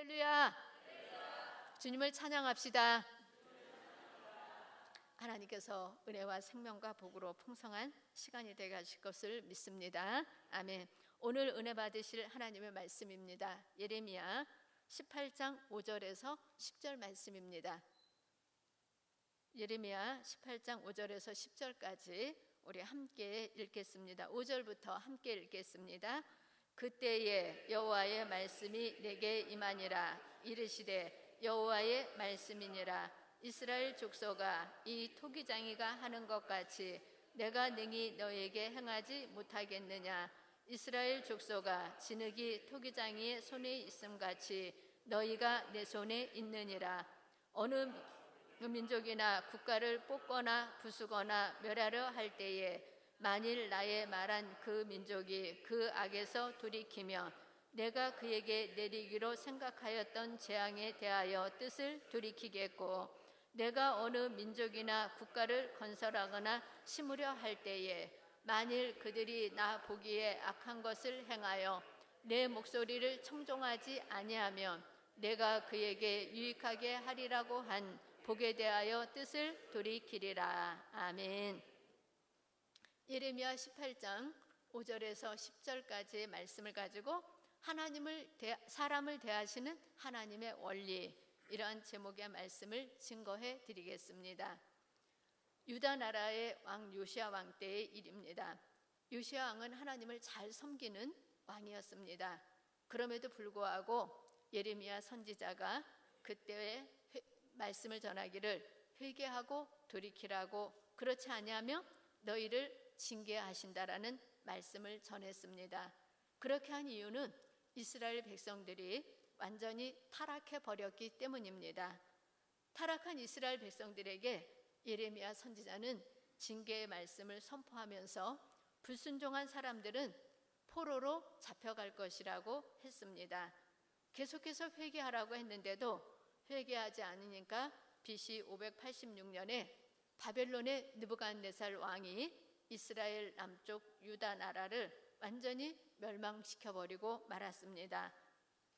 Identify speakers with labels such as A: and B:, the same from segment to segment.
A: 할렐루야. 주님을 찬양합시다. 하나님께서 은혜와 생명과 복으로 풍성한 시간이 되게 하실 것을 믿습니다. 아멘. 오늘 은혜 받으실 하나님의 말씀입니다. 예레미야 18장 5절에서 10절 말씀입니다. 예레미야 18장 5절에서 10절까지 우리 함께 읽겠습니다. 5절부터 함께 읽겠습니다. 그때에 여호와의 말씀이 내게 임하니라. 이르시되 여호와의 말씀이니라. 이스라엘 족속아, 이 토기장이가 하는 것 같이 내가 능히 너에게 행하지 못하겠느냐. 이스라엘 족속아, 진흙이 토기장이의 손에 있음 같이 너희가 내 손에 있느니라. 어느 민족이나 국가를 뽑거나 부수거나 멸하려 할 때에 만일 나의 말한 그 민족이 그 악에서 돌이키며 내가 그에게 내리기로 생각하였던 재앙에 대하여 뜻을 돌이키겠고, 내가 어느 민족이나 국가를 건설하거나 심으려 할 때에 만일 그들이 나 보기에 악한 것을 행하여 내 목소리를 청종하지 아니하면 내가 그에게 유익하게 하리라고 한 복에 대하여 뜻을 돌이키리라. 아멘. 예레미야 18장 5절에서 10절까지의 말씀을 가지고 사람을 대하시는 하나님의 원리, 이러한 제목의 말씀을 증거해 드리겠습니다. 유다 나라의 왕 요시야 왕 때의 일입니다. 요시야 왕은 하나님을 잘 섬기는 왕이었습니다. 그럼에도 불구하고 예레미야 선지자가 그때의 말씀을 전하기를 회개하고 돌이키라고, 그렇지 아니하면 너희를 징계하신다라는 말씀을 전했습니다. 그렇게 한 이유는 이스라엘 백성들이 완전히 타락해 버렸기 때문입니다. 타락한 이스라엘 백성들에게 예레미야 선지자는 징계의 말씀을 선포하면서 불순종한 사람들은 포로로 잡혀갈 것이라고 했습니다. 계속해서 회개하라고 했는데도 회개하지 않으니까 BC 586년에 바벨론의 느부갓네살 왕이 이스라엘 남쪽 유다 나라를 완전히 멸망시켜버리고 말았습니다.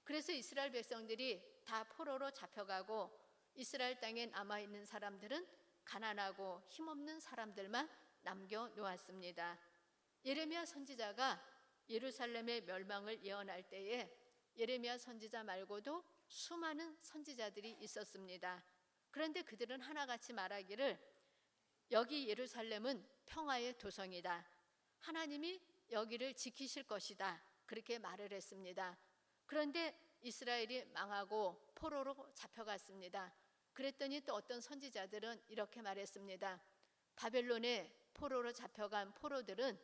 A: 그래서 이스라엘 백성들이 다 포로로 잡혀가고 이스라엘 땅에 남아있는 사람들은 가난하고 힘없는 사람들만 남겨놓았습니다. 예레미야 선지자가 예루살렘의 멸망을 예언할 때에 예레미야 선지자 말고도 수많은 선지자들이 있었습니다. 그런데 그들은 하나같이 말하기를 여기 예루살렘은 평화의 도성이다. 하나님이 여기를 지키실 것이다. 그렇게 말을 했습니다. 그런데 이스라엘이 망하고 포로로 잡혀갔습니다. 그랬더니 또 어떤 선지자들은 이렇게 말했습니다. 바벨론에 포로로 잡혀간 포로들은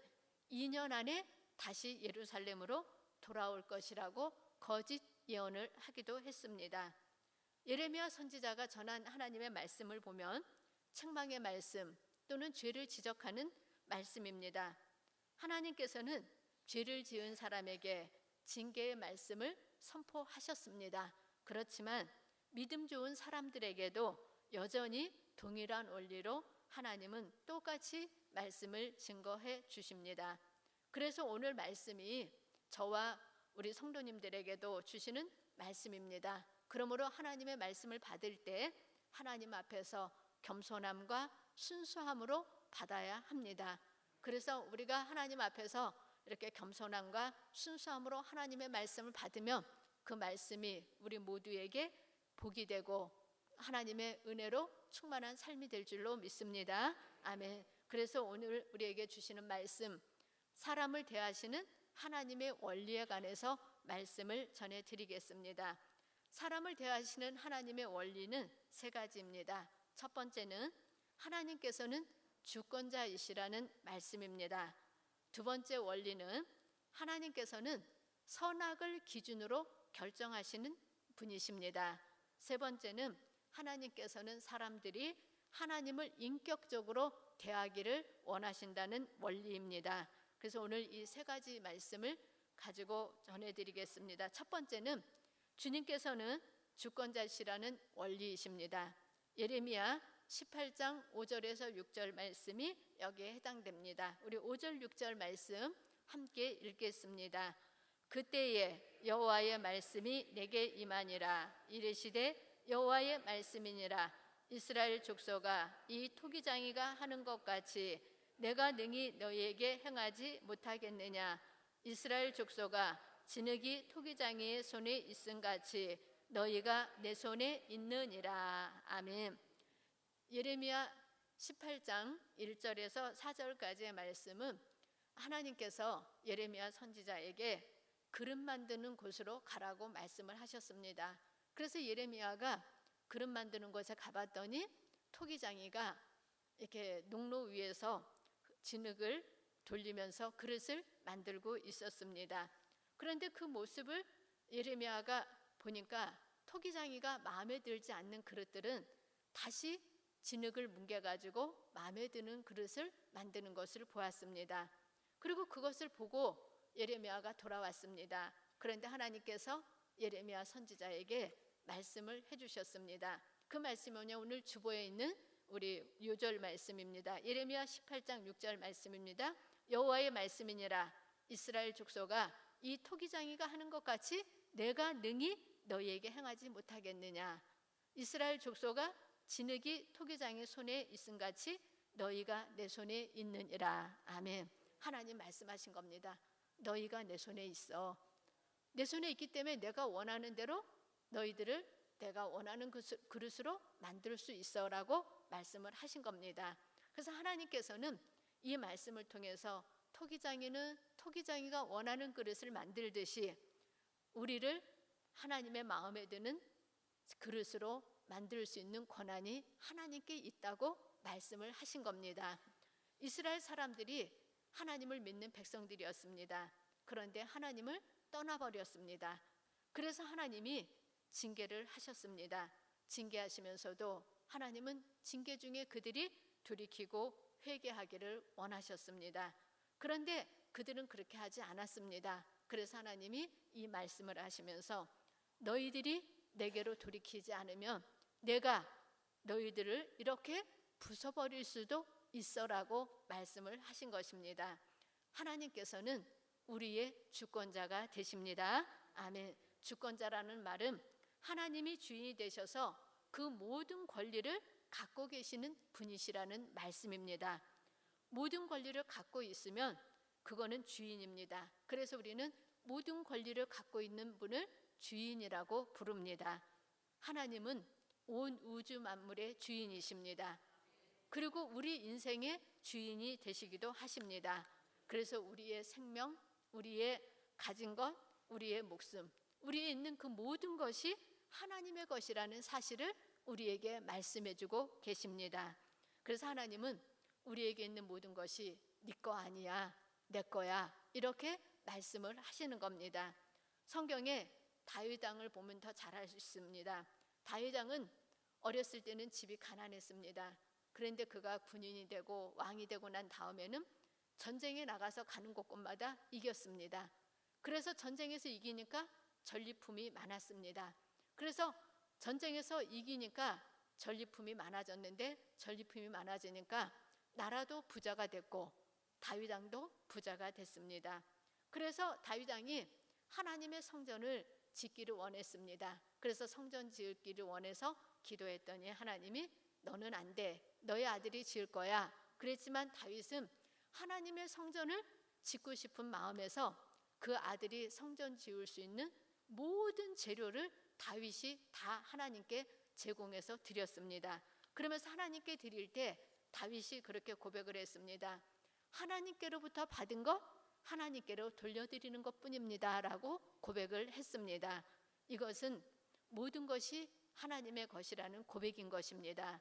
A: 2년 안에 다시 예루살렘으로 돌아올 것이라고 거짓 예언을 하기도 했습니다. 예레미야 선지자가 전한 하나님의 말씀을 보면 책망의 말씀 또는 죄를 지적하는 말씀입니다. 하나님께서는 죄를 지은 사람에게 징계의 말씀을 선포하셨습니다. 그렇지만 믿음 좋은 사람들에게도 여전히 동일한 원리로 하나님은 똑같이 말씀을 증거해 주십니다. 그래서 오늘 말씀이 저와 우리 성도님들에게도 주시는 말씀입니다. 그러므로 하나님의 말씀을 받을 때 하나님 앞에서 겸손함과 순수함으로 받아야 합니다. 그래서 우리가 하나님 앞에서 이렇게 겸손함과 순수함으로 하나님의 말씀을 받으면 그 말씀이 우리 모두에게 복이 되고 하나님의 은혜로 충만한 삶이 될 줄로 믿습니다. 아멘. 그래서 오늘 우리에게 주시는 말씀, 사람을 대하시는 하나님의 원리에 관해서 말씀을 전해드리겠습니다. 사람을 대하시는 하나님의 원리는 세 가지입니다. 첫 번째는 하나님께서는 주권자이시라는 말씀입니다. 두 번째 원리는 하나님께서는 선악을 기준으로 결정하시는 분이십니다. 세 번째는 하나님께서는 사람들이 하나님을 인격적으로 대하기를 원하신다는 원리입니다. 그래서 오늘 이 세 가지 말씀을 가지고 전해드리겠습니다. 첫 번째는 주님께서는 주권자시라는 원리이십니다. 예레미야 18장 5절에서 6절 말씀이 여기에 해당됩니다. 우리 5절 6절 말씀 함께 읽겠습니다. 그때에 여호와의 말씀이 내게 임하니라. 이르시되 여호와의 말씀이니라. 이스라엘 족속아, 이 토기장이가 하는 것 같이 내가 능히 너희에게 행하지 못하겠느냐. 이스라엘 족속아, 진흙이 토기장이의 손에 있음 같이 너희가 내 손에 있느니라. 아멘. 예레미야 18장 1절에서 4절까지의 말씀은 하나님께서 예레미야 선지자에게 그릇 만드는 곳으로 가라고 말씀을 하셨습니다. 그래서 예레미야가 그릇 만드는 곳에 가봤더니 토기장이가 이렇게 농로 위에서 진흙을 돌리면서 그릇을 만들고 있었습니다. 그런데 그 모습을 예레미야가 보니까 토기장이가 마음에 들지 않는 그릇들은 다시 진흙을 뭉개가지고 마음에 드는 그릇을 만드는 것을 보았습니다. 그리고 그것을 보고 예레미야가 돌아왔습니다. 그런데 하나님께서 예레미야 선지자에게 말씀을 해주셨습니다. 그 말씀은 오늘 주보에 있는 우리 요절 말씀입니다. 예레미야 18장 6절 말씀입니다. 여호와의 말씀이니라. 이스라엘 족속아, 이 토기장이가 하는 것 같이 내가 능히 너희에게 행하지 못하겠느냐. 이스라엘 족속아, 진흙이 토기장의 손에 있음 같이 너희가 내 손에 있느니라. 아멘. 하나님 말씀하신 겁니다. 너희가 내 손에 있어. 내 손에 있기 때문에 내가 원하는 대로 너희들을 내가 원하는 그릇으로 만들 수 있어라고 말씀을 하신 겁니다. 그래서 하나님께서는 이 말씀을 통해서 토기장이가 원하는 그릇을 만들듯이 우리를 하나님의 마음에 드는 그릇으로 만들 수 있는 권한이 하나님께 있다고 말씀을 하신 겁니다. 이스라엘 사람들이 하나님을 믿는 백성들이었습니다. 그런데 하나님을 떠나버렸습니다. 그래서 하나님이 징계를 하셨습니다. 징계하시면서도 하나님은 징계 중에 그들이 돌이키고 회개하기를 원하셨습니다. 그런데 그들은 그렇게 하지 않았습니다. 그래서 하나님이 이 말씀을 하시면서 너희들이 내게로 돌이키지 않으면 내가 너희들을 이렇게 부숴버릴 수도 있어라고 말씀을 하신 것입니다. 하나님께서는 우리의 주권자가 되십니다. 아멘. 주권자라는 말은 하나님이 주인이 되셔서 그 모든 권리를 갖고 계시는 분이시라는 말씀입니다. 모든 권리를 갖고 있으면 그거는 주인입니다. 그래서 우리는 모든 권리를 갖고 있는 분을 주인이라고 부릅니다. 하나님은 온 우주 만물의 주인이십니다. 그리고 우리 인생의 주인이 되시기도 하십니다. 그래서 우리의 생명, 우리의 가진 것, 우리의 목숨, 우리에 있는 그 모든 것이 하나님의 것이라는 사실을 우리에게 말씀해주고 계십니다. 그래서 하나님은 우리에게 있는 모든 것이 네 거 아니야, 내 거야, 이렇게 말씀을 하시는 겁니다. 성경에 다윗 왕을 보면 더 잘 알 수 있습니다. 다윗 왕은 어렸을 때는 집이 가난했습니다. 그런데 그가 군인이 되고 왕이 되고 난 다음에는 전쟁에 나가서 가는 곳곳마다 이겼습니다. 그래서 전쟁에서 이기니까 전리품이 많았습니다. 그래서 전쟁에서 이기니까 전리품이 많아졌는데 전리품이 많아지니까 나라도 부자가 됐고 다윗 왕도 부자가 됐습니다. 그래서 다윗 왕이 하나님의 성전을 짓기를 원했습니다. 그래서 성전 지을기를 원해서 기도했더니 하나님이 너는 안 돼, 너의 아들이 지을 거야. 그랬지만 다윗은 하나님의 성전을 짓고 싶은 마음에서 그 아들이 성전 지을 수 있는 모든 재료를 다윗이 다 하나님께 제공해서 드렸습니다. 그러면서 하나님께 드릴 때 다윗이 그렇게 고백을 했습니다. 하나님께로부터 받은 것 하나님께로 돌려드리는 것뿐입니다 라고 고백을 했습니다. 이것은 모든 것이 하나님의 것이라는 고백인 것입니다.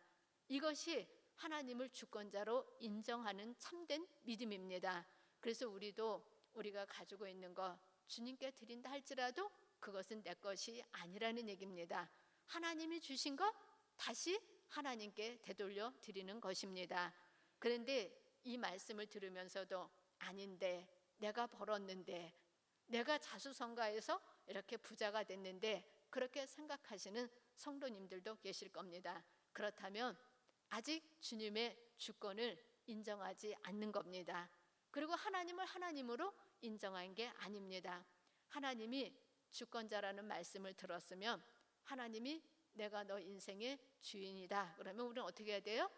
A: 이것이 하나님을 주권자로 인정하는 참된 믿음입니다. 그래서 우리가 가지고 있는 것 주님께 드린다 할지라도 그것은 내 것이 아니라는 얘기입니다. 하나님이 주신 것 다시 하나님께 되돌려 드리는 것입니다. 그런데 이 말씀을 들으면서도 아닌데, 내가 벌었는데, 내가 자수성가해서 이렇게 부자가 됐는데 그렇게 생각하시는 성도님들도 계실 겁니다. 그렇다면 아직 주님의 주권을 인정하지 않는 겁니다. 그리고 하나님을 하나님으로 인정한 게 아닙니다. 하나님이 주권자라는 말씀을 들었으면 하나님이 내가 너 인생의 주인이다 그러면 우리는 어떻게 해야 돼요?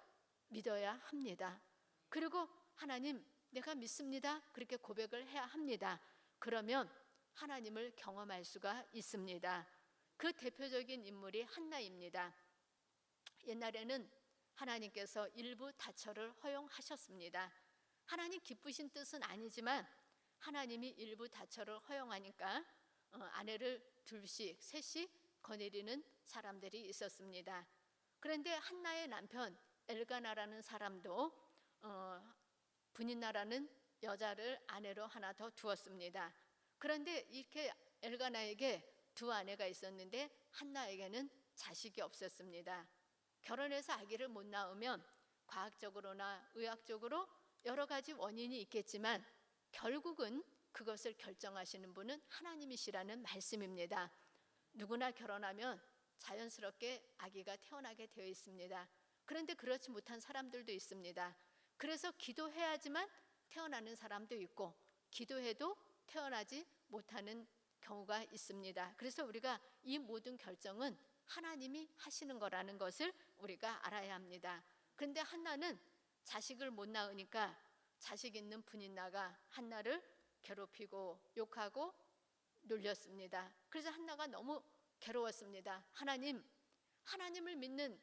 A: 믿어야 합니다. 그리고 하나님 내가 믿습니다 그렇게 고백을 해야 합니다. 그러면 하나님을 경험할 수가 있습니다. 그 대표적인 인물이 한나입니다. 옛날에는 하나님께서 일부 다처를 허용하셨습니다. 하나님 기쁘신 뜻은 아니지만 하나님이 일부 다처를 허용하니까 아내를 둘씩 셋씩 거느리는 사람들이 있었습니다. 그런데 한나의 남편 엘가나라는 사람도 분인나라는 여자를 아내로 하나 더 두었습니다. 그런데 이렇게 엘가나에게 두 아내가 있었는데 한나에게는 자식이 없었습니다. 결혼해서 아기를 못 낳으면 과학적으로나 의학적으로 여러 가지 원인이 있겠지만 결국은 그것을 결정하시는 분은 하나님이시라는 말씀입니다. 누구나 결혼하면 자연스럽게 아기가 태어나게 되어 있습니다. 그런데 그렇지 못한 사람들도 있습니다. 그래서 기도해야지만 태어나는 사람도 있고 기도해도 태어나지 못하는 경우가 있습니다. 그래서 우리가 이 모든 결정은 하나님이 하시는 거라는 것을 우리가 알아야 합니다. 그런데 한나는 자식을 못 낳으니까 자식 있는 분인나가 한나를 괴롭히고 욕하고 놀렸습니다. 그래서 한나가 너무 괴로웠습니다. 하나님을 믿는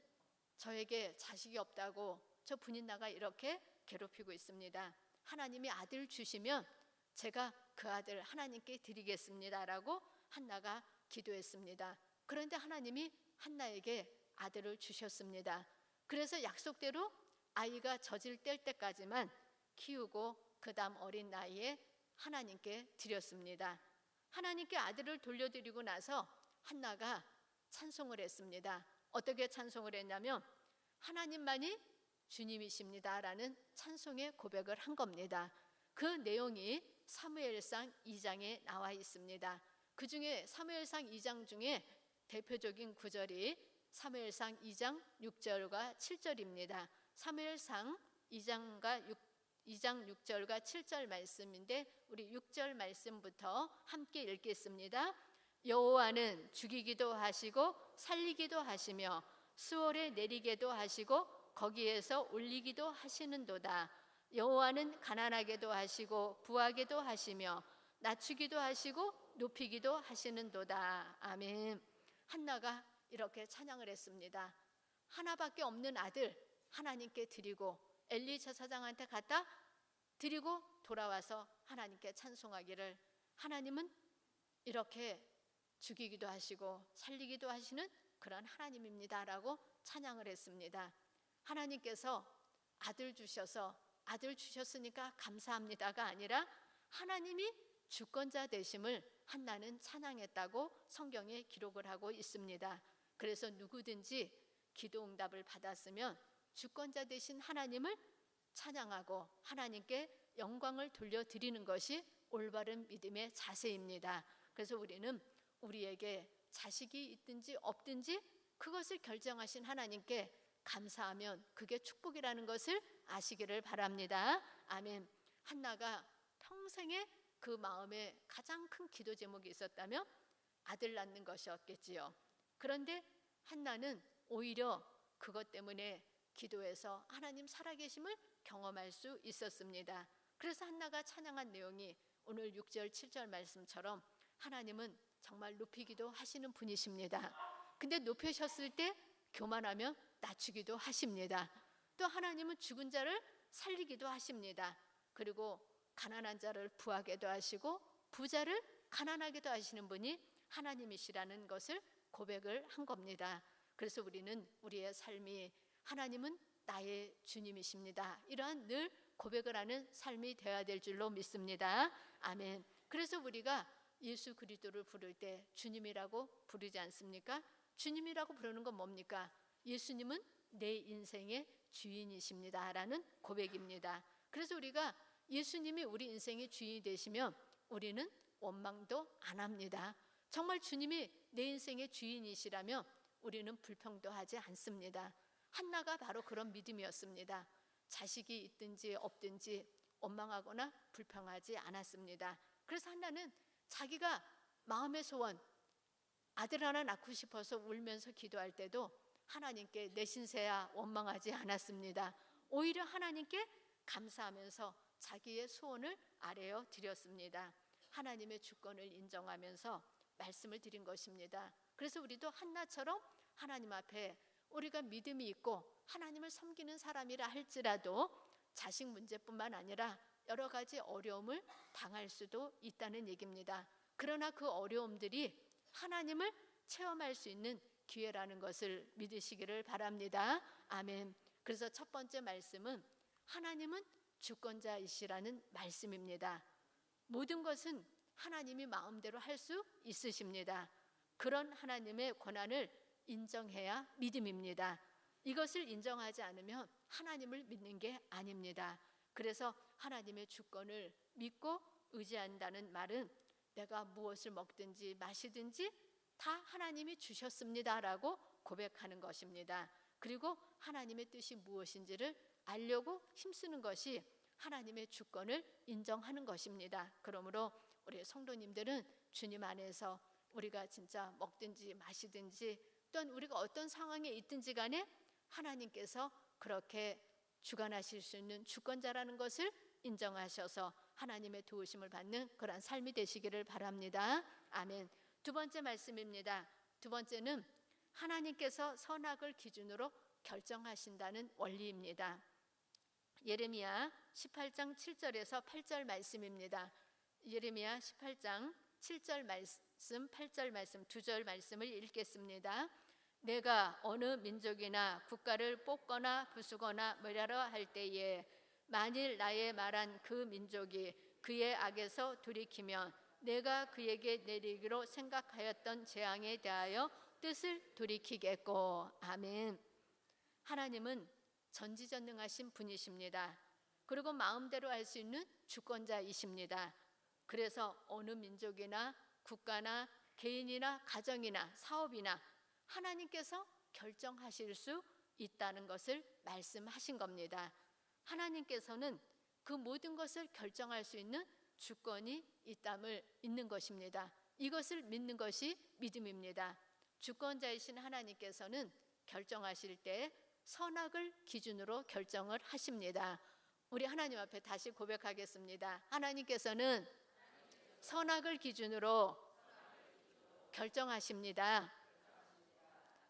A: 저에게 자식이 없다고 저 분인나가 이렇게 괴롭히고 있습니다. 하나님이 아들 주시면 제가 그 아들 하나님께 드리겠습니다 라고 한나가 기도했습니다. 그런데 하나님이 한나에게 아들을 주셨습니다. 그래서 약속대로 아이가 젖을 뗄 때까지만 키우고 그 다음 어린 나이에 하나님께 드렸습니다. 하나님께 아들을 돌려드리고 나서 한나가 찬송을 했습니다. 어떻게 찬송을 했냐면 하나님만이 주님이십니다 라는 찬송의 고백을 한 겁니다. 그 내용이 사무엘상 2장에 나와 있습니다. 그 중에 사무엘상 2장 중에 대표적인 구절이 사무엘상 2장 6절과 7절입니다. 사무엘상 2장 6절과 7절 말씀인데 우리 6절 말씀부터 함께 읽겠습니다. 여호와는 죽이기도 하시고 살리기도 하시며 수월에 내리게도 하시고 거기에서 올리기도 하시는도다. 여호와는 가난하게도 하시고 부하게도 하시며 낮추기도 하시고 높이기도 하시는도다. 아멘. 한나가 이렇게 찬양을 했습니다. 하나밖에 없는 아들 하나님께 드리고 엘리 제사장한테 갖다 드리고 돌아와서 하나님께 찬송하기를 하나님은 이렇게 죽이기도 하시고 살리기도 하시는 그런 하나님입니다 라고 찬양을 했습니다. 하나님께서 아들 주셨으니까 감사합니다가 아니라 하나님이 주권자 되심을 한나는 찬양했다고 성경에 기록을 하고 있습니다. 그래서 누구든지 기도 응답을 받았으면 주권자 되신 하나님을 찬양하고 하나님께 영광을 돌려드리는 것이 올바른 믿음의 자세입니다. 그래서 우리는 우리에게 자식이 있든지 없든지 그것을 결정하신 하나님께 감사하면 그게 축복이라는 것을 아시기를 바랍니다. 아멘. 한나가 평생에 그 마음에 가장 큰 기도 제목이 있었다면 아들 낳는 것이었겠지요. 그런데 한나는 오히려 그것 때문에 기도해서 하나님 살아계심을 경험할 수 있었습니다. 그래서 한나가 찬양한 내용이 오늘 6절 7절 말씀처럼 하나님은 정말 높이기도 하시는 분이십니다. 근데 높이셨을 때 교만하면 낮추기도 하십니다. 또 하나님은 죽은 자를 살리기도 하십니다. 그리고 가난한 자를 부하게도 하시고 부자를 가난하게도 하시는 분이 하나님이시라는 것을 고백을 한 겁니다. 그래서 우리는 우리의 삶이 하나님은 나의 주님이십니다 이러한 늘 고백을 하는 삶이 되어야 될 줄로 믿습니다. 아멘. 그래서 우리가 예수 그리스도를 부를 때 주님이라고 부르지 않습니까? 주님이라고 부르는 건 뭡니까? 예수님은 내 인생의 주인이십니다 라는 고백입니다. 그래서 우리가 예수님이 우리 인생의 주인이 되시면 우리는 원망도 안 합니다. 정말 주님이 내 인생의 주인이시라면 우리는 불평도 하지 않습니다. 한나가 바로 그런 믿음이었습니다. 자식이 있든지 없든지 원망하거나 불평하지 않았습니다. 그래서 한나는 자기가 마음의 소원, 아들 하나 낳고 싶어서 울면서 기도할 때도 하나님께 내 신세야 원망하지 않았습니다. 오히려 하나님께 감사하면서 자기의 소원을 아뢰어 드렸습니다. 하나님의 주권을 인정하면서 말씀을 드린 것입니다. 그래서 우리도 한나처럼 하나님 앞에 우리가 믿음이 있고 하나님을 섬기는 사람이라 할지라도 자식 문제뿐만 아니라 여러 가지 어려움을 당할 수도 있다는 얘기입니다. 그러나 그 어려움들이 하나님을 체험할 수 있는 기회라는 것을 믿으시기를 바랍니다. 아멘. 그래서 첫 번째 말씀은 하나님은 주권자이시라는 말씀입니다. 모든 것은 하나님이 마음대로 할 수 있으십니다. 그런 하나님의 권한을 인정해야 믿음입니다. 이것을 인정하지 않으면 하나님을 믿는 게 아닙니다. 그래서 하나님의 주권을 믿고 의지한다는 말은 내가 무엇을 먹든지 마시든지 다 하나님이 주셨습니다라고 고백하는 것입니다. 그리고 하나님의 뜻이 무엇인지를 알려고 힘쓰는 것이 하나님의 주권을 인정하는 것입니다. 그러므로 우리 성도님들은 주님 안에서 우리가 진짜 먹든지 마시든지 또는 우리가 어떤 상황에 있든지 간에 하나님께서 그렇게 주관하실 수 있는 주권자라는 것을 인정하셔서 하나님의 도우심을 받는 그런 삶이 되시기를 바랍니다. 아멘. 두 번째 말씀입니다. 두 번째는 하나님께서 선악을 기준으로 결정하신다는 원리입니다. 예레미야 18장 7절에서 8절 말씀입니다. 예레미야 18장 7절 말씀, 8절 말씀, 두 절 말씀을 읽겠습니다. 내가 어느 민족이나 국가를 뽑거나 부수거나 멸하려 할 때에 만일 나의 말한 그 민족이 그의 악에서 돌이키면 내가 그에게 내리기로 생각하였던 재앙에 대하여 뜻을 돌이키겠고. 아멘. 하나님은 전지전능하신 분이십니다. 그리고 마음대로 할 수 있는 주권자이십니다. 그래서 어느 민족이나 국가나 개인이나 가정이나 사업이나 하나님께서 결정하실 수 있다는 것을 말씀하신 겁니다. 하나님께서는 그 모든 것을 결정할 수 있는 주권이 있는 것입니다. 이것을 믿는 것이 믿음입니다. 주권자이신 하나님께서는 결정하실 때 선악을 기준으로 결정을 하십니다. 우리 하나님 앞에 다시 고백하겠습니다. 하나님께서는 선악을 기준으로 결정하십니다.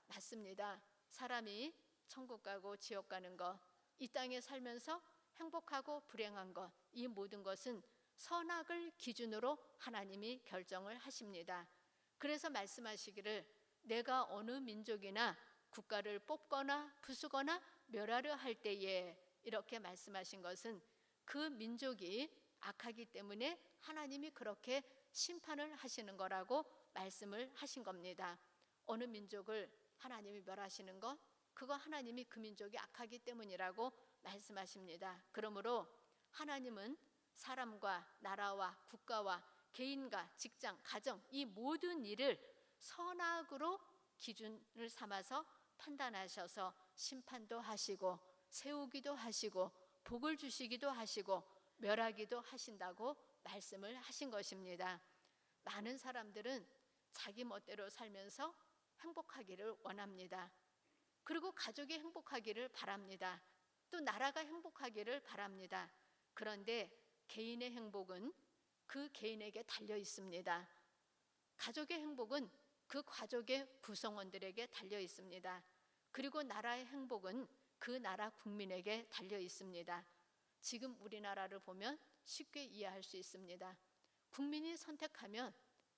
A: 맞습니다. 사람이 천국 가고 지옥 가는 것, 이 땅에 살면서 행복하고 불행한 것, 이 모든 것은 선악을 기준으로 하나님이 결정을 하십니다. 그래서 말씀하시기를 내가 어느 민족이나 국가를 뽑거나 부수거나 멸하려 할 때에, 이렇게 말씀하신 것은 그 민족이 악하기 때문에 하나님이 그렇게 심판을 하시는 거라고 말씀을 하신 겁니다. 어느 민족을 하나님이 멸하시는 것, 그거 하나님이 그 민족이 악하기 때문이라고 말씀하십니다. 그러므로 하나님은 사람과 나라와 국가와 개인과 직장, 가정, 이 모든 일을 선악으로 기준을 삼아서 판단하셔서 심판도 하시고 세우기도 하시고 복을 주시기도 하시고 멸하기도 하신다고 말씀을 하신 것입니다. 많은 사람들은 자기 멋대로 살면서 행복하기를 원합니다. 그리고 가족이 행복하기를 바랍니다. 또 나라가 행복하기를 바랍니다. 그런데 개인의 행복은 그 개인에게 달려 있습니다. 가족의 행복은 그 가족의 구성원들에게 달려 있습니다. 그리고 나라의 행복은 그 나라 국민에게 달려 있습니다. 지금 우리나라를 보면 쉽게 이해할 수 있습니다. 국민이 선택하면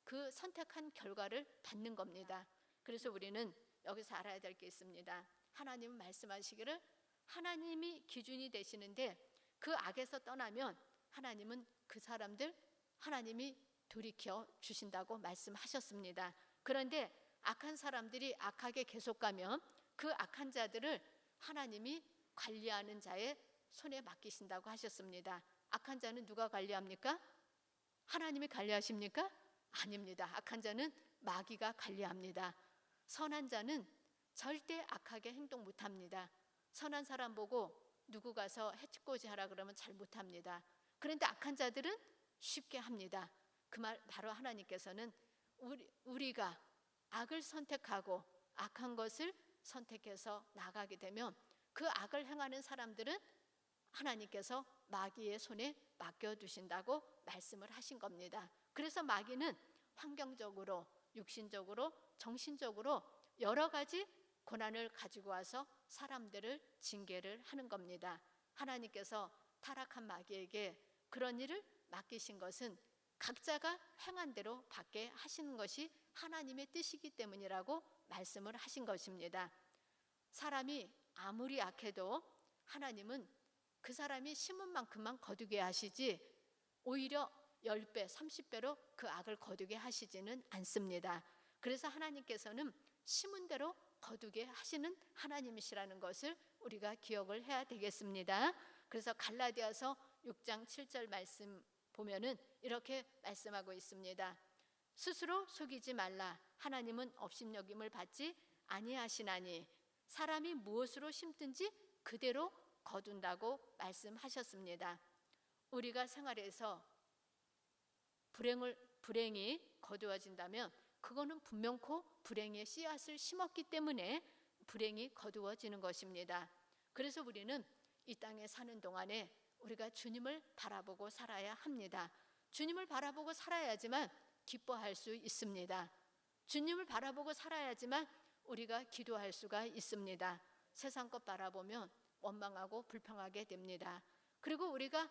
A: 그 선택한 결과를 받는 겁니다. 그래서 우리는 여기서 알아야 될 게 있습니다. 하나님은 말씀하시기를 하나님이 기준이 되시는데 그 악에서 떠나면 하나님은 그 사람들 하나님이 돌이켜 주신다고 말씀하셨습니다. 그런데 악한 사람들이 악하게 계속 가면 그 악한 자들을 하나님이 관리하는 자의 손에 맡기신다고 하셨습니다. 악한 자는 누가 관리합니까? 하나님이 관리하십니까? 아닙니다. 악한 자는 마귀가 관리합니다. 선한 자는 절대 악하게 행동 못합니다. 선한 사람 보고 누구 가서 해치꼬지 하라 그러면 잘 못합니다. 그런데 악한 자들은 쉽게 합니다. 그 말 바로 하나님께서는 우리가 악을 선택하고 악한 것을 선택해서 나가게 되면 그 악을 행하는 사람들은 하나님께서 마귀의 손에 맡겨두신다고 말씀을 하신 겁니다. 그래서 마귀는 환경적으로, 육신적으로, 정신적으로 여러 가지 고난을 가지고 와서 사람들을 징계를 하는 겁니다. 하나님께서 타락한 마귀에게 그런 일을 맡기신 것은 각자가 행한 대로 받게 하시는 것이 하나님의 뜻이기 때문이라고 말씀을 하신 것입니다. 사람이 아무리 악해도 하나님은 그 사람이 심은 만큼만 거두게 하시지 오히려 10배, 30배로 그 악을 거두게 하시지는 않습니다. 그래서 하나님께서는 심은 대로 거두게 하시는 하나님이시라는 것을 우리가 기억을 해야 되겠습니다. 그래서 갈라디아서 6장 7절 말씀 보면은 이렇게 말씀하고 있습니다. 스스로 속이지 말라. 하나님은 업신여김을 받지 아니하시나니 사람이 무엇으로 심든지 그대로 거둔다고 말씀하셨습니다. 우리가 생활에서 불행이 거두어진다면 그거는 분명코 불행의 씨앗을 심었기 때문에 불행이 거두어지는 것입니다. 그래서 우리는 이 땅에 사는 동안에 우리가 주님을 바라보고 살아야 합니다. 주님을 바라보고 살아야지만 기뻐할 수 있습니다. 주님을 바라보고 살아야지만 우리가 기도할 수가 있습니다. 세상 것 바라보면 원망하고 불평하게 됩니다. 그리고 우리가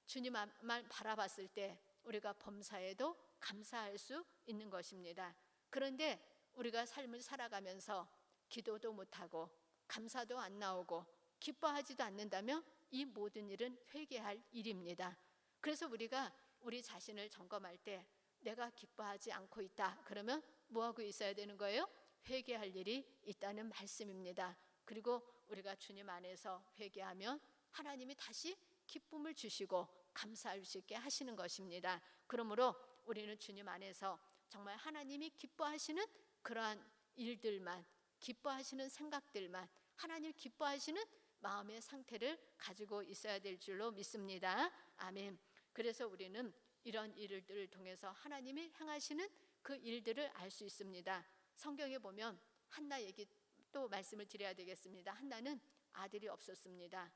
A: 주님만 바라봤을 때 우리가 범사에도 감사할 수 있는 것입니다. 그런데 우리가 삶을 살아가면서 기도도 못하고 감사도 안 나오고 기뻐하지도 않는다면 이 모든 일은 회개할 일입니다. 그래서 우리가 우리 자신을 점검할 때 내가 기뻐하지 않고 있다 그러면 뭐하고 있어야 되는 거예요? 회개할 일이 있다는 말씀입니다. 그리고 우리가 주님 안에서 회개하면 하나님이 다시 기쁨을 주시고 감사할 수 있게 하시는 것입니다. 그러므로 우리는 주님 안에서 정말 하나님이 기뻐하시는 그러한 일들만, 기뻐하시는 생각들만, 하나님 기뻐하시는 마음의 상태를 가지고 있어야 될 줄로 믿습니다. 아멘. 그래서 우리는 이런 일들을 통해서 하나님이 행하시는 그 일들을 알 수 있습니다. 성경에 보면 한나 얘기 또 말씀을 드려야 되겠습니다. 한나는 아들이 없었습니다.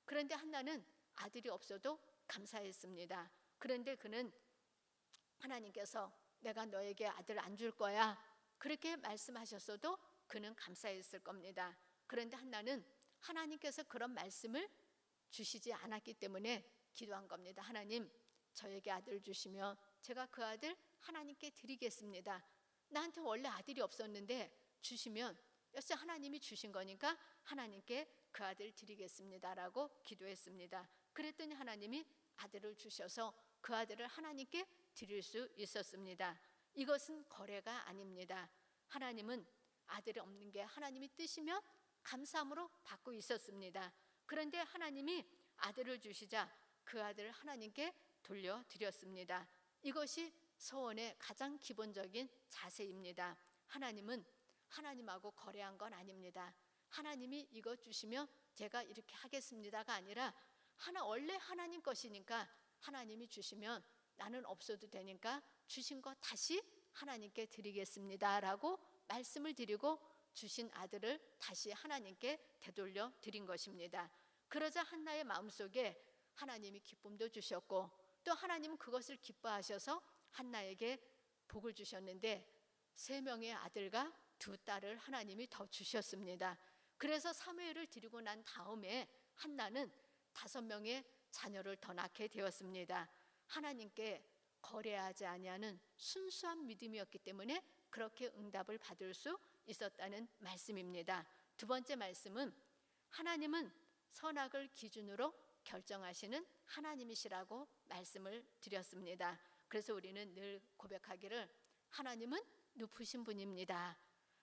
A: 그런데 한나는 아들이 없어도 감사했습니다. 그런데 그는 하나님께서 내가 너에게 아들 안 줄 거야 그렇게 말씀하셨어도 그는 감사했을 겁니다. 그런데 한나는 하나님께서 그런 말씀을 주시지 않았기 때문에 기도한 겁니다. 하나님, 저에게 아들 주시면 제가 그 아들 하나님께 드리겠습니다. 나한테 원래 아들이 없었는데 주시면 역시 하나님이 주신 거니까 하나님께 그 아들 드리겠습니다라고 기도했습니다. 그랬더니 하나님이 아들을 주셔서 그 아들을 하나님께 드릴 수 있었습니다. 이것은 거래가 아닙니다. 하나님은 아들이 없는 게 하나님이 뜻이면 감사함으로 받고 있었습니다. 그런데 하나님이 아들을 주시자 그 아들을 하나님께 돌려드렸습니다. 이것이 서원의 가장 기본적인 자세입니다. 하나님은 하나님하고 거래한 건 아닙니다. 하나님이 이것 주시면 제가 이렇게 하겠습니다가 아니라 원래 하나님 것이니까 하나님이 주시면 나는 없어도 되니까 주신 거 다시 하나님께 드리겠습니다라고 말씀을 드리고 주신 아들을 다시 하나님께 되돌려 드린 것입니다. 그러자 한나의 마음속에 하나님이 기쁨도 주셨고 또 하나님은 그것을 기뻐하셔서 한나에게 복을 주셨는데 3명의 아들과 2딸을 하나님이 더 주셨습니다. 그래서 사무엘을 드리고 난 다음에 한나는 5명의 자녀를 더 낳게 되었습니다. 하나님께 거래하지 아니하는 순수한 믿음이었기 때문에 그렇게 응답을 받을 수 있었다는 말씀입니다. 2번째 말씀은 하나님은 선악을 기준으로 결정하시는 하나님이시라고 말씀을 드렸습니다. 그래서 우리는 늘 고백하기를 하나님은 높으신 분입니다.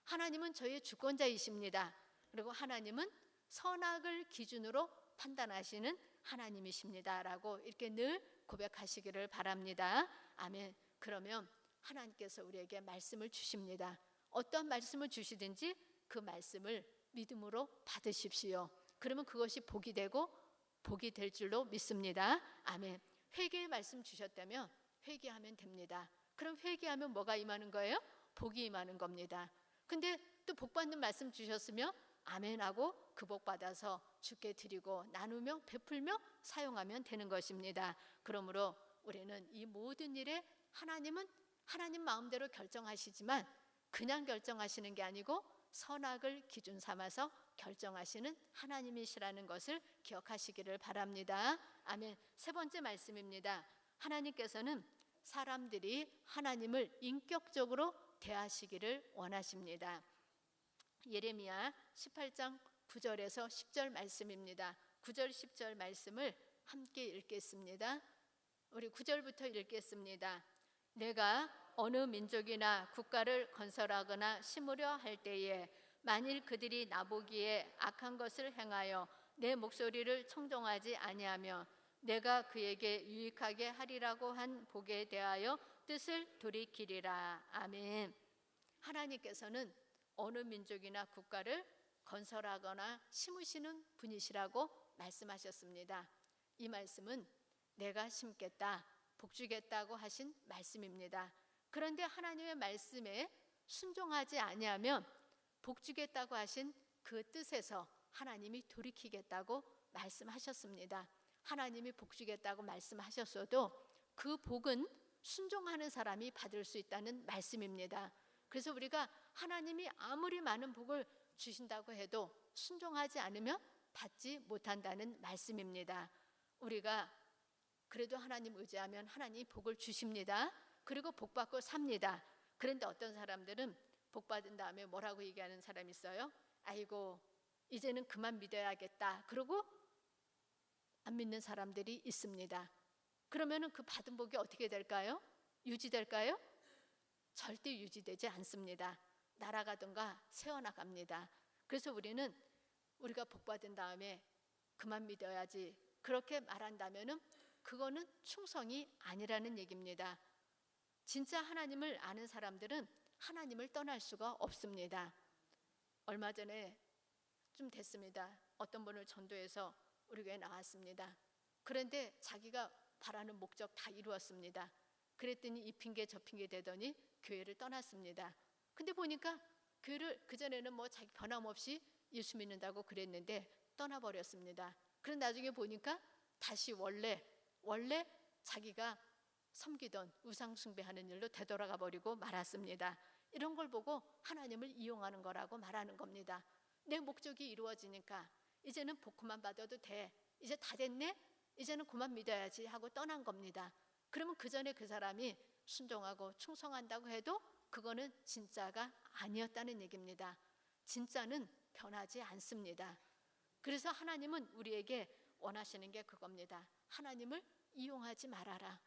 A: 하나님은 저희의 주권자이십니다. 그리고 하나님은 선악을 기준으로 판단하시는 하나님이십니다 라고 이렇게 늘 고백하시기를 바랍니다. 아멘. 그러면 하나님께서 우리에게 말씀을 주십니다. 어떤 말씀을 주시든지 그 말씀을 믿음으로 받으십시오. 그러면 그것이 복이 되고 복이 될 줄로 믿습니다. 아멘. 회개의 말씀 주셨다면 회개하면 됩니다. 그럼 회개하면 뭐가 임하는 거예요? 복이 임하는 겁니다. 근데 또 복 받는 말씀 주셨으며 아멘하고 그 복 받아서 주께 드리고 나누며 베풀며 사용하면 되는 것입니다. 그러므로 우리는 이 모든 일에 하나님은 하나님 마음대로 결정하시지만 그냥 결정하시는 게 아니고 선악을 기준 삼아서 결정하시는 하나님이시라는 것을 기억하시기를 바랍니다. 아멘. 세 번째 말씀입니다. 하나님께서는 사람들이 하나님을 인격적으로 대하시기를 원하십니다. 예레미야 18장 9절에서 10절 말씀입니다. 9절 10절 말씀을 함께 읽겠습니다. 우리 9절부터 읽겠습니다. 내가 어느 민족이나 국가를 건설하거나 심으려 할 때에 만일 그들이 나보기에 악한 것을 행하여 내 목소리를 청종하지 아니하며 내가 그에게 유익하게 하리라고 한 복에 대하여 뜻을 돌이키리라. 아멘. 하나님께서는 어느 민족이나 국가를 건설하거나 심으시는 분이시라고 말씀하셨습니다. 이 말씀은 내가 심겠다, 복주겠다고 하신 말씀입니다. 그런데 하나님의 말씀에 순종하지 아니하면 복주겠다고 하신 그 뜻에서 하나님이 돌이키겠다고 말씀하셨습니다. 하나님이 복주겠다고 말씀하셨어도 그 복은 순종하는 사람이 받을 수 있다는 말씀입니다. 그래서 우리가 하나님이 아무리 많은 복을 주신다고 해도 순종하지 않으면 받지 못한다는 말씀입니다. 우리가 그래도 하나님 의지하면 하나님이 복을 주십니다. 그리고 복 받고 삽니다. 그런데 어떤 사람들은 복 받은 다음에 뭐라고 얘기하는 사람이 있어요? 아이고 이제는 그만 믿어야겠다. 그러고 안 믿는 사람들이 있습니다. 그러면 그 받은 복이 어떻게 될까요? 유지될까요? 절대 유지되지 않습니다. 날아가든가 새어나갑니다. 그래서 우리가 복 받은 다음에 그만 믿어야지 그렇게 말한다면은 그거는 충성이 아니라는 얘기입니다. 진짜 하나님을 아는 사람들은 하나님을 떠날 수가 없습니다. 얼마 전에 좀 됐습니다. 어떤 분을 전도해서 우리 교회에 나왔습니다. 그런데 자기가 바라는 목적 다 이루었습니다. 그랬더니 이 핑계 저 핑계 대더니 교회를 떠났습니다. 근데 보니까 교회를 그전에는 뭐 자기 변함없이 예수 믿는다고 그랬는데 떠나버렸습니다. 그런데 나중에 보니까 다시 원래 자기가 섬기던 우상 숭배하는 일로 되돌아가 버리고 말았습니다. 이런 걸 보고 하나님을 이용하는 거라고 말하는 겁니다. 내 목적이 이루어지니까 이제는 복 그만 받아도 돼. 이제 다 됐네? 이제는 그만 믿어야지 하고 떠난 겁니다. 그러면 그 전에 그 사람이 순종하고 충성한다고 해도 그거는 진짜가 아니었다는 얘기입니다. 진짜는 변하지 않습니다. 그래서 하나님은 우리에게 원하시는 게 그겁니다. 하나님을 이용하지 말아라.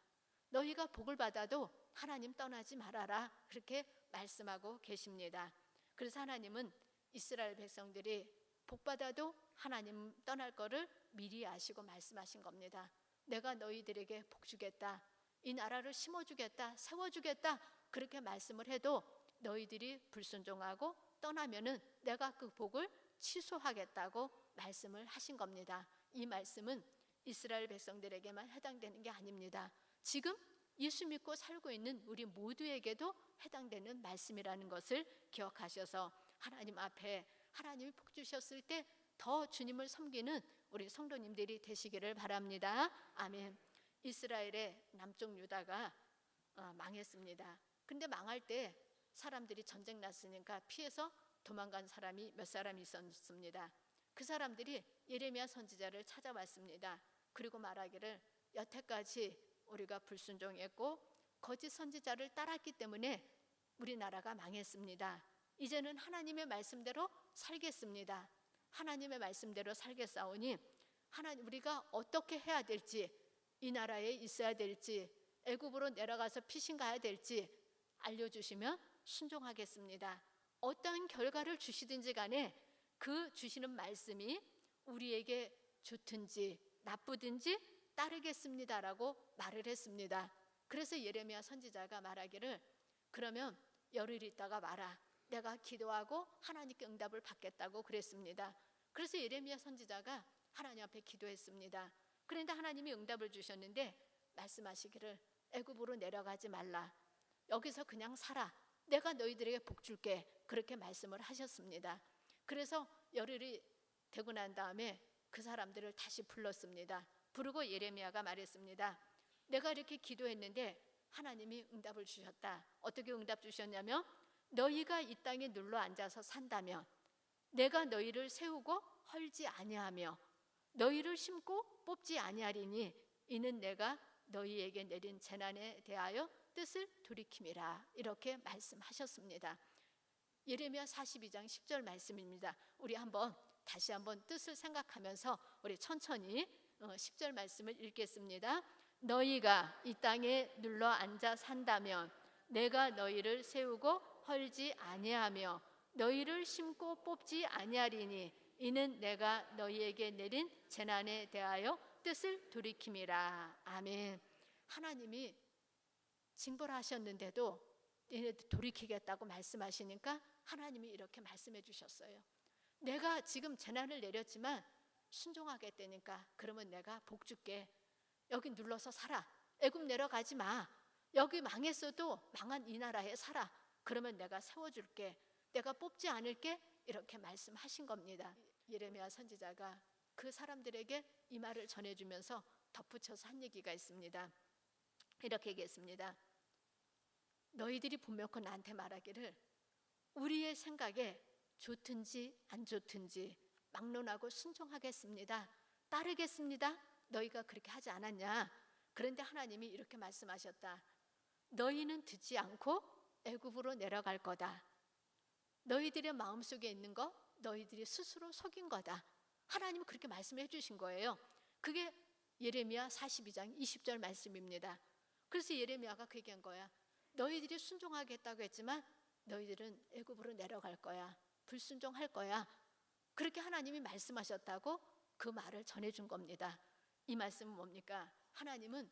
A: 너희가 복을 받아도 하나님 떠나지 말아라. 그렇게 말씀하고 계십니다. 그래서 하나님은 이스라엘 백성들이 복 받아도 하나님 떠날 거를 미리 아시고 말씀하신 겁니다. 내가 너희들에게 복 주겠다. 이 나라를 심어주겠다. 세워주겠다. 그렇게 말씀을 해도 너희들이 불순종하고 떠나면은 내가 그 복을 취소하겠다고 말씀을 하신 겁니다. 이 말씀은 이스라엘 백성들에게만 해당되는 게 아닙니다. 지금 예수 믿고 살고 있는 우리 모두에게도 해당되는 말씀이라는 것을 기억하셔서 하나님 앞에 하나님이 복 주셨을 때 더 주님을 섬기는 우리 성도님들이 되시기를 바랍니다. 아멘. 이스라엘의 남쪽 유다가 망했습니다. 근데 망할 때 사람들이 전쟁 났으니까 피해서 도망간 사람이 몇 사람이 있었습니다. 그 사람들이 예레미야 선지자를 찾아왔습니다. 그리고 말하기를 여태까지 우리가 불순종했고 거짓 선지자를 따랐기 때문에 우리나라가 망했습니다. 이제는 하나님의 말씀대로 살겠습니다. 하나님의 말씀대로 살겠사오니 하나님 우리가 어떻게 해야 될지, 이 나라에 있어야 될지, 애굽으로 내려가서 피신 가야 될지 알려주시면 순종하겠습니다. 어떤 결과를 주시든지 간에 그 주시는 말씀이 우리에게 좋든지 나쁘든지 따르겠습니다라고 말을 했습니다. 그래서 예레미야 선지자가 말하기를 그러면 열흘 있다가 와라. 내가 기도하고 하나님께 응답을 받겠다고 그랬습니다. 그래서 예레미야 선지자가 하나님 앞에 기도했습니다. 그런데 하나님이 응답을 주셨는데 말씀하시기를 애굽으로 내려가지 말라. 여기서 그냥 살아. 내가 너희들에게 복 줄게. 그렇게 말씀을 하셨습니다. 그래서 열흘이 되고 난 다음에 그 사람들을 다시 불렀습니다. 부르고 예레미야가 말했습니다. 내가 이렇게 기도했는데 하나님이 응답을 주셨다. 어떻게 응답 주셨냐면 너희가 이 땅에 눌러 앉아서 산다면 내가 너희를 세우고 헐지 아니하며 너희를 심고 뽑지 아니하리니 이는 내가 너희에게 내린 재난에 대하여 뜻을 돌이킴이라. 이렇게 말씀하셨습니다. 예레미야 42장 10절 말씀입니다. 우리 다시 한번 뜻을 생각하면서 우리 천천히 10절 말씀을 읽겠습니다. 너희가 이 땅에 눌러 앉아 산다면 내가 너희를 세우고 헐지 아니하며 너희를 심고 뽑지 아니하리니 이는 내가 너희에게 내린 재난에 대하여 뜻을 돌이킴이라. 아멘. 하나님이 징벌하셨는데도 얘네들 돌이키겠다고 말씀하시니까 하나님이 이렇게 말씀해 주셨어요. 내가 지금 재난을 내렸지만 순종하겠다니까 그러면 내가 복 줄게. 여기 눌러서 살아. 애굽 내려가지 마. 여기 망했어도 망한 이 나라에 살아. 그러면 내가 세워줄게. 내가 뽑지 않을게. 이렇게 말씀하신 겁니다. 예레미야 선지자가 그 사람들에게 이 말을 전해주면서 덧붙여서 한 얘기가 있습니다. 이렇게 얘기했습니다. 너희들이 분명히 나한테 말하기를 우리의 생각에 좋든지 안 좋든지 막론하고 순종하겠습니다. 따르겠습니다. 너희가 그렇게 하지 않았냐? 그런데 하나님이 이렇게 말씀하셨다. 너희는 듣지 않고 애굽으로 내려갈 거다. 너희들의 마음속에 있는 거 너희들이 스스로 속인 거다. 하나님은 그렇게 말씀해 주신 거예요. 그게 예레미야 42장 20절 말씀입니다. 그래서 예레미야가 그 얘기한 거야. 너희들이 순종하겠다고 했지만 너희들은 애굽으로 내려갈 거야. 불순종할 거야. 그렇게 하나님이 말씀하셨다고 그 말을 전해준 겁니다. 이 말씀은 뭡니까? 하나님은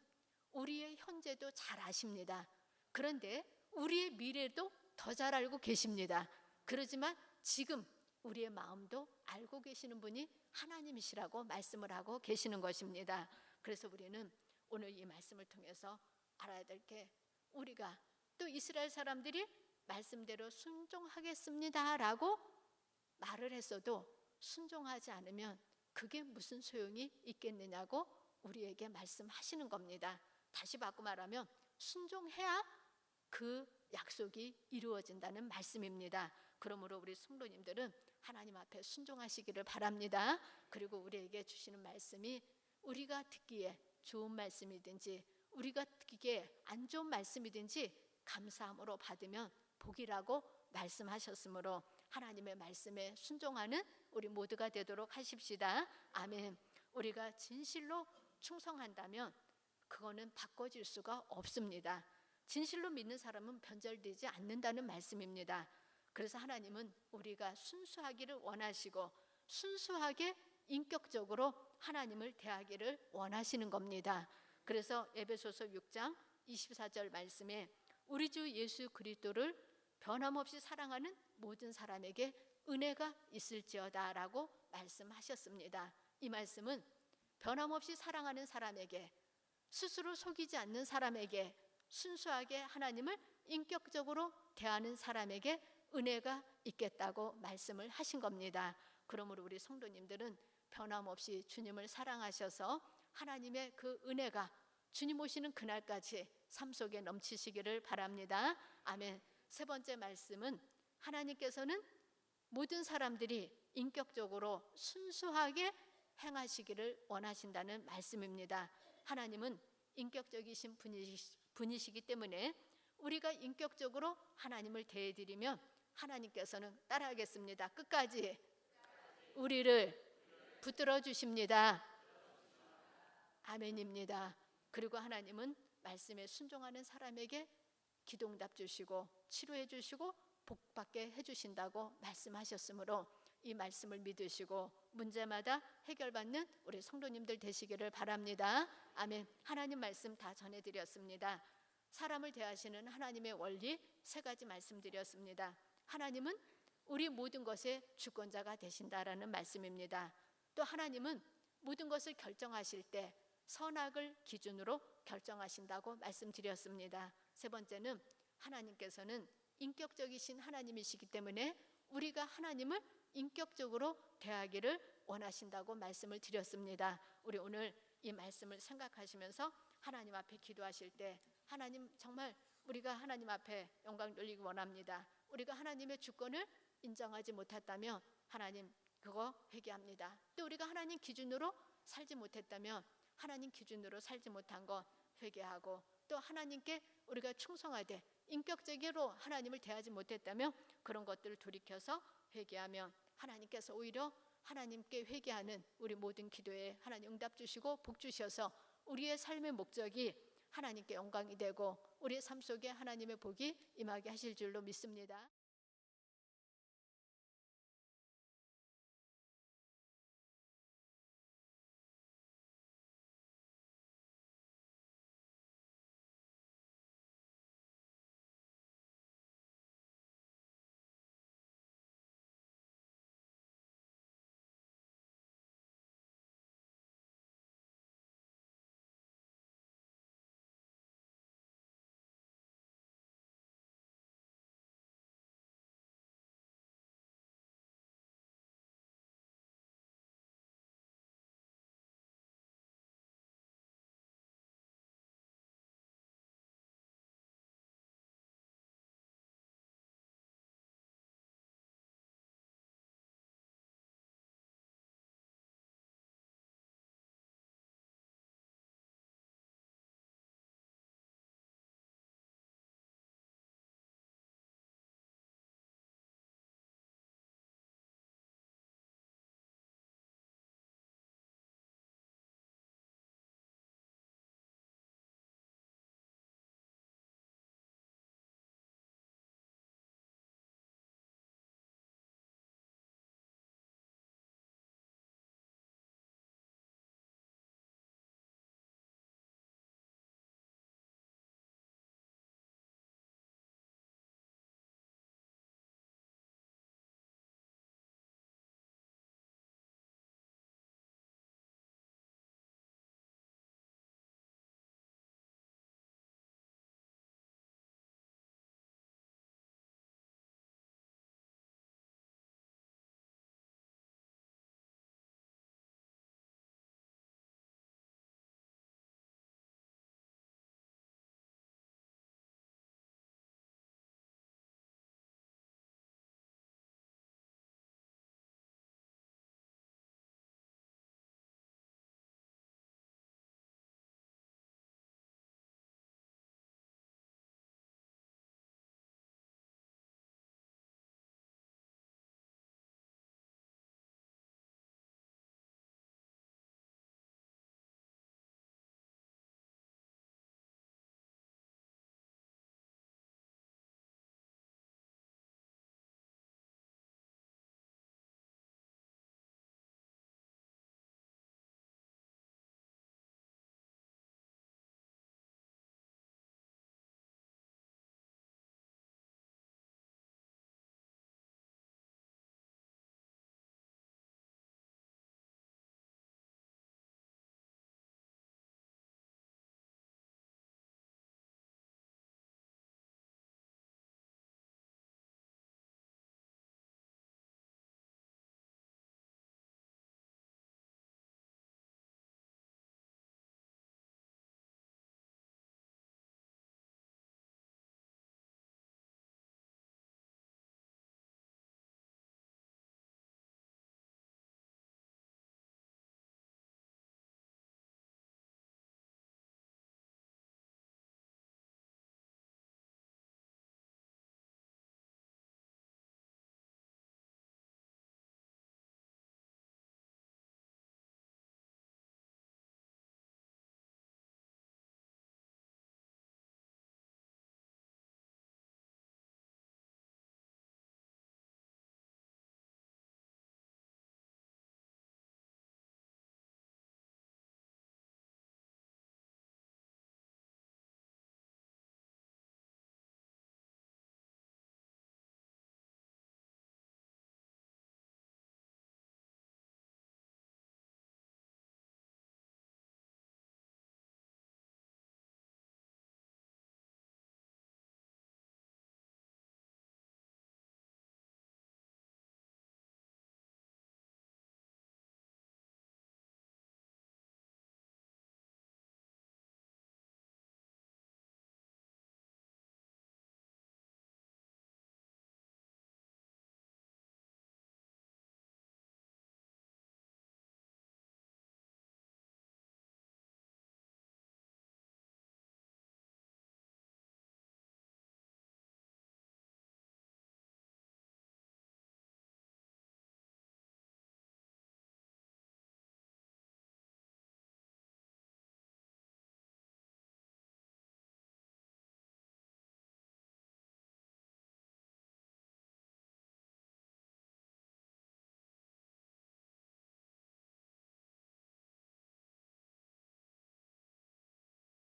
A: 우리의 현재도 잘 아십니다. 그런데 우리의 미래도 더 잘 알고 계십니다. 그러지만 지금 우리의 마음도 알고 계시는 분이 하나님이시라고 말씀을 하고 계시는 것입니다. 그래서 우리는 오늘 이 말씀을 통해서 알아야 될 게 우리가 또 이스라엘 사람들이 말씀대로 순종하겠습니다 라고 말을 했어도 순종하지 않으면 그게 무슨 소용이 있겠느냐고 우리에게 말씀하시는 겁니다. 다시 바꿔 말하면 순종해야 그 약속이 이루어진다는 말씀입니다. 그러므로 우리 성도님들은 하나님 앞에 순종하시기를 바랍니다. 그리고 우리에게 주시는 말씀이 우리가 듣기에 좋은 말씀이든지 우리가 듣기에 안 좋은 말씀이든지 감사함으로 받으면 복이라고 말씀하셨으므로 하나님의 말씀에 순종하는 우리 모두가 되도록 하십시다. 아멘. 우리가 진실로 충성한다면 그거는 바꿔질 수가 없습니다. 진실로 믿는 사람은 변절되지 않는다는 말씀입니다. 그래서 하나님은 우리가 순수하기를 원하시고 순수하게 인격적으로 하나님을 대하기를 원하시는 겁니다. 그래서 에베소서 6장 24절 말씀에 우리 주 예수 그리스도를 변함없이 사랑하는 모든 사람에게 은혜가 있을지어다 라고 말씀하셨습니다. 이 말씀은 변함없이 사랑하는 사람에게, 스스로 속이지 않는 사람에게, 순수하게 하나님을 인격적으로 대하는 사람에게 은혜가 있겠다고 말씀을 하신 겁니다. 그러므로 우리 성도님들은 변함없이 주님을 사랑하셔서 하나님의 그 은혜가 주님 오시는 그날까지 삶 속에 넘치시기를 바랍니다. 아멘. 세 번째 말씀은 하나님께서는 모든 사람들이 인격적으로 순수하게 행하시기를 원하신다는 말씀입니다. 하나님은 인격적이신 분이시기 때문에 우리가 인격적으로 하나님을 대해드리면 하나님께서는 따라하겠습니다. 끝까지 우리를 붙들어 주십니다. 아멘입니다. 그리고 하나님은 말씀에 순종하는 사람에게 기도응답 주시고 치료해 주시고 복받게 해주신다고 말씀하셨으므로 이 말씀을 믿으시고 문제마다 해결받는 우리 성도님들 되시기를 바랍니다. 아멘. 하나님 말씀 다 전해드렸습니다. 사람을 대하시는 하나님의 원리 세 가지 말씀드렸습니다. 하나님은 우리 모든 것의 주권자가 되신다라는 말씀입니다. 또 하나님은 모든 것을 결정하실 때 선악을 기준으로 결정하신다고 말씀드렸습니다. 세 번째는 하나님께서는 인격적이신 하나님이시기 때문에 우리가 하나님을 인격적으로 대하기를 원하신다고 말씀을 드렸습니다. 우리 오늘 이 말씀을 생각하시면서 하나님 앞에 기도하실 때 하나님 정말 우리가 하나님 앞에 영광 돌리기 원합니다. 우리가 하나님의 주권을 인정하지 못했다면 하나님 그거 회개합니다. 또 우리가 하나님 기준으로 살지 못했다면 하나님 기준으로 살지 못한 거 회개하고 또 하나님께 우리가 충성하되 인격적으로 하나님을 대하지 못했다면 그런 것들을 돌이켜서 회개하면 하나님께서 오히려 하나님께 회개하는 우리 모든 기도에 하나님 응답 주시고 복 주셔서 우리의 삶의 목적이 하나님께 영광이 되고 우리의 삶 속에 하나님의 복이 임하게 하실 줄로 믿습니다.